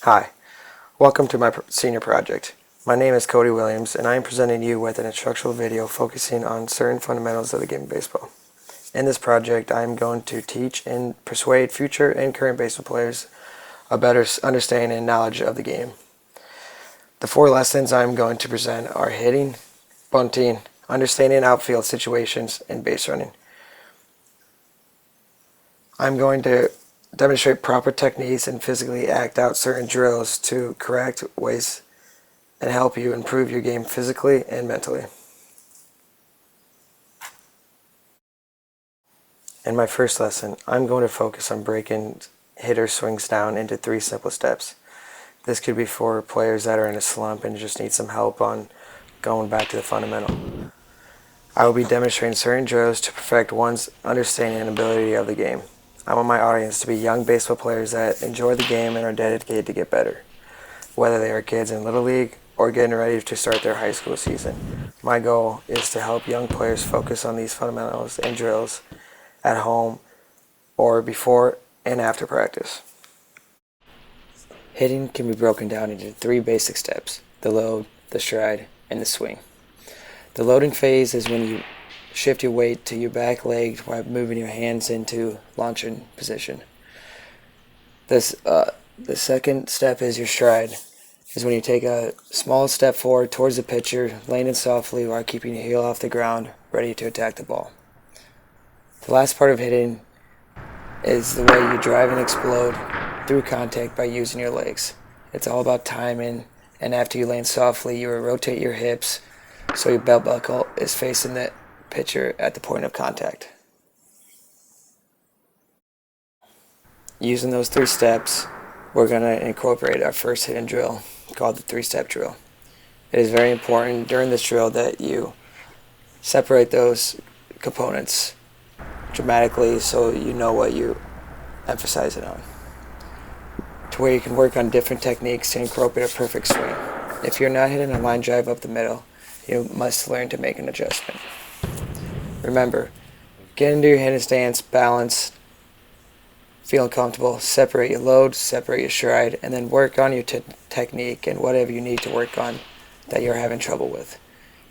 Hi, welcome to my senior project. My name is Cody Williams, and I am presenting you with an instructional video focusing on certain fundamentals of the game of baseball. In this project, I am going to teach and persuade future and current baseball players a better understanding and knowledge of the game. The 4 lessons I am going to present are hitting, bunting, understanding outfield situations, and base running. I'm going to demonstrate proper techniques and physically act out certain drills to correct ways and help you improve your game physically and mentally. In my first lesson, I'm going to focus on breaking hitter swings down into 3 simple steps. This could be for players that are in a slump and just need some help on going back to the fundamental. I will be demonstrating certain drills to perfect one's understanding and ability of the game. I want my audience to be young baseball players that enjoy the game and are dedicated to get better, whether they are kids in Little League or getting ready to start their high school season. My goal is to help young players focus on these fundamentals and drills at home or before and after practice. Hitting can be broken down into 3 basic steps: the load, the stride, and the swing. The loading phase is when you shift your weight to your back leg while moving your hands into launching position. The second step is your stride, is when you take a small step forward towards the pitcher, landing softly while keeping your heel off the ground, ready to attack the ball. The last part of hitting is the way you drive and explode through contact by using your legs. It's all about timing, and after you land softly, you will rotate your hips so your belt buckle is facing the pitcher at the point of contact. Using those 3 steps, we're going to incorporate our first hitting drill called the 3-step drill. It is very important during this drill that you separate those components dramatically so you know what you emphasize it on, to where you can work on different techniques to incorporate a perfect swing. If you're not hitting a line drive up the middle, you must learn to make an adjustment. Remember, get into your hitting stance, balance, feeling comfortable, separate your load, separate your stride, and then work on your technique and whatever you need to work on that you're having trouble with.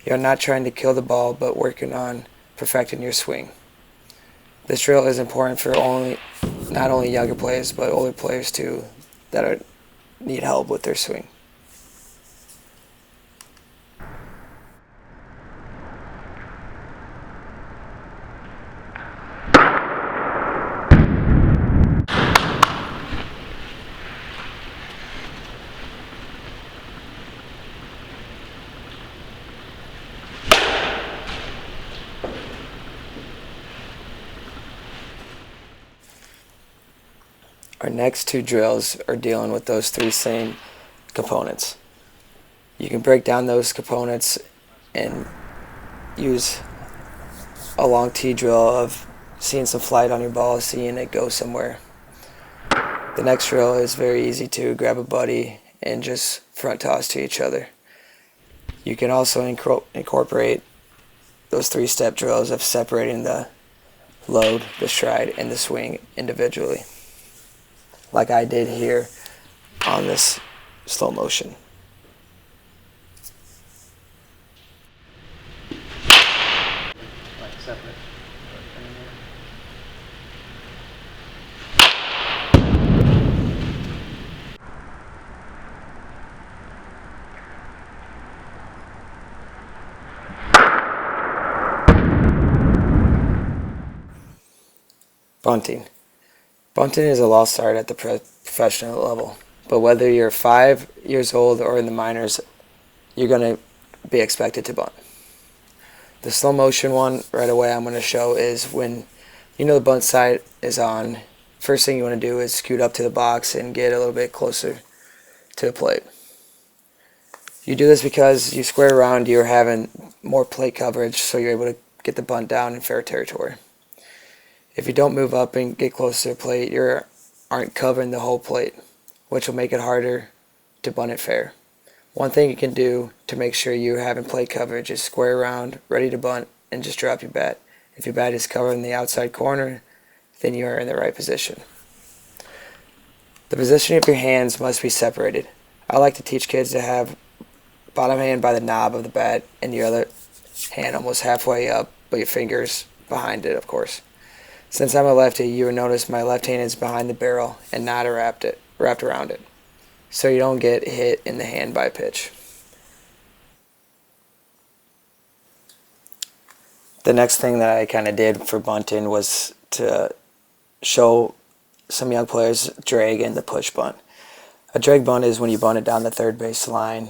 You're not trying to kill the ball, but working on perfecting your swing. This drill is important for not only younger players, but older players too that need help with their swing. Our next 2 drills are dealing with those 3 same components. You can break down those components and use a long T drill of seeing some flight on your ball, seeing it go somewhere. The next drill is very easy to grab a buddy and just front toss to each other. You can also incorporate those 3-step drills of separating the load, the stride, and the swing individually, like I did here on this slow motion. Bunting. Bunting is a lost art at the professional level, but whether you're 5 years old or in the minors, you're going to be expected to bunt. The slow motion one right away I'm going to show is when you know the bunt side is on. First thing you want to do is scoot up to the box and get a little bit closer to the plate. You do this because you square around, you're having more plate coverage, so you're able to get the bunt down in fair territory. If you don't move up and get close to the plate, you aren't covering the whole plate, which will make it harder to bunt it fair. One thing you can do to make sure you're having plate coverage is square around, ready to bunt, and just drop your bat. If your bat is covering the outside corner, then you are in the right position. The position of your hands must be separated. I like to teach kids to have bottom hand by the knob of the bat and your other hand almost halfway up, but your fingers behind it, of course. Since I'm a lefty, you will notice my left hand is behind the barrel and not wrapped around it, so you don't get hit in the hand by a pitch. The next thing that I kind of did for bunting was to show some young players drag and the push bunt. A drag bunt is when you bunt it down the third base line,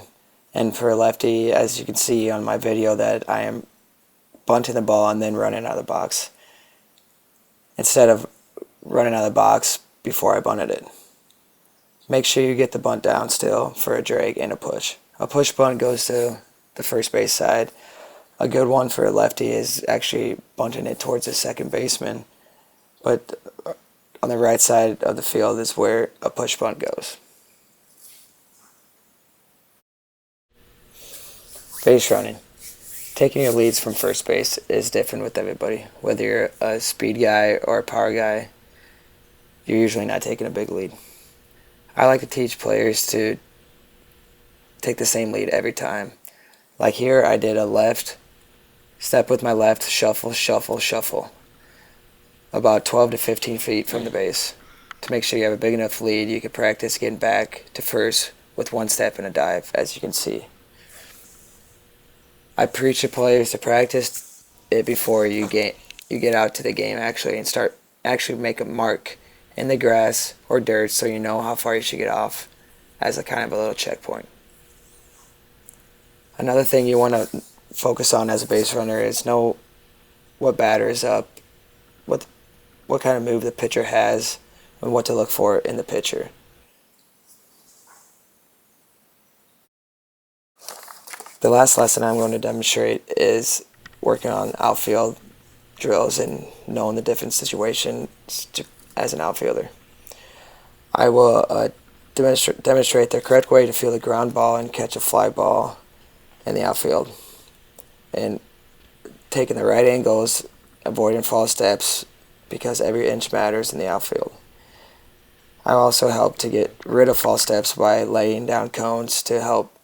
and for a lefty, as you can see on my video, that I am bunting the ball and then running out of the box, instead of running out of the box before I bunted it. Make sure you get the bunt down still for a drag and a push. A push bunt goes to the first base side. A good one for a lefty is actually bunting it towards the second baseman, but on the right side of the field is where a push bunt goes. Base running. Taking your leads from first base is different with everybody. Whether you're a speed guy or a power guy, you're usually not taking a big lead. I like to teach players to take the same lead every time. Like here, I did a left step with my left, shuffle, shuffle, shuffle, about 12 to 15 feet from the base. To make sure you have a big enough lead, you can practice getting back to first with one step and a dive, as you can see. I preach to players to practice it before you get out to the game actually, and start make a mark in the grass or dirt so you know how far you should get off as a kind of a little checkpoint. Another thing you want to focus on as a base runner is know what batter is up, what kind of move the pitcher has, and what to look for in the pitcher. The last lesson I'm going to demonstrate is working on outfield drills and knowing the different situations as an outfielder. I will demonstrate the correct way to field a ground ball and catch a fly ball in the outfield, and taking the right angles, avoiding false steps, because every inch matters in the outfield. I also help to get rid of false steps by laying down cones to help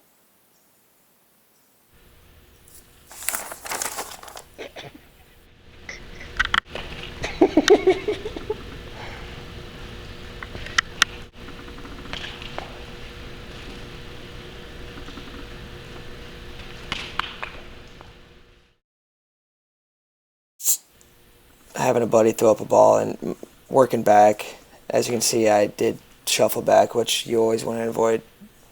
having a buddy throw up a ball and working back. As you can see, I did shuffle back, which you always want to avoid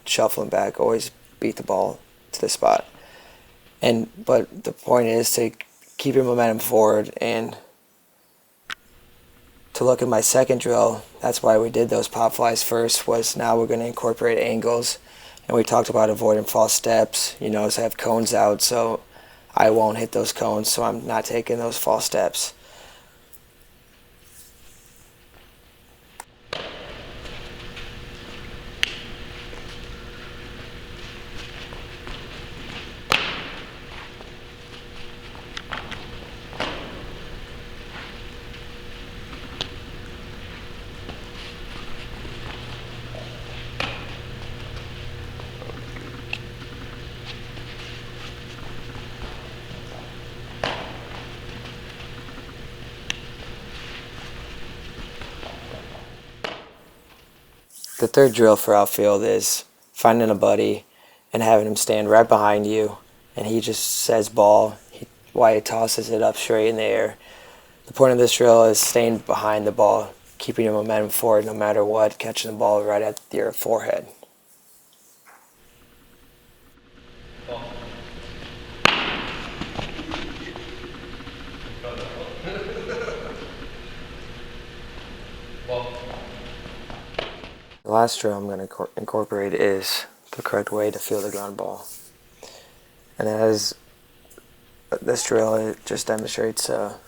shuffling back. Always beat the ball to the spot. But the point is to keep your momentum forward and to look at my second drill. That's why we did those pop flies first, was now we're going to incorporate angles. And we talked about avoiding false steps. You notice I have cones out, so I won't hit those cones, so I'm not taking those false steps. The third drill for outfield is finding a buddy and having him stand right behind you, and he just says ball while he tosses it up straight in the air. The point of this drill is staying behind the ball, keeping your momentum forward no matter what, catching the ball right at your forehead. The last drill I'm going to incorporate is the correct way to field a ground ball. And as this drill, it just demonstrates have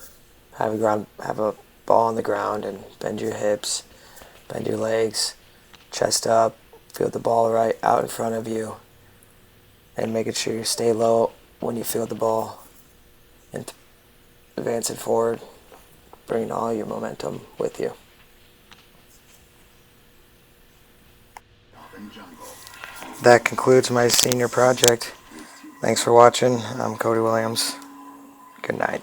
a ball on the ground and bend your hips, bend your legs, chest up, field the ball right out in front of you, and making sure you stay low when you field the ball and advancing forward, bringing all your momentum with you. That concludes my senior project. Thanks for watching. I'm Cody Williams. Good night.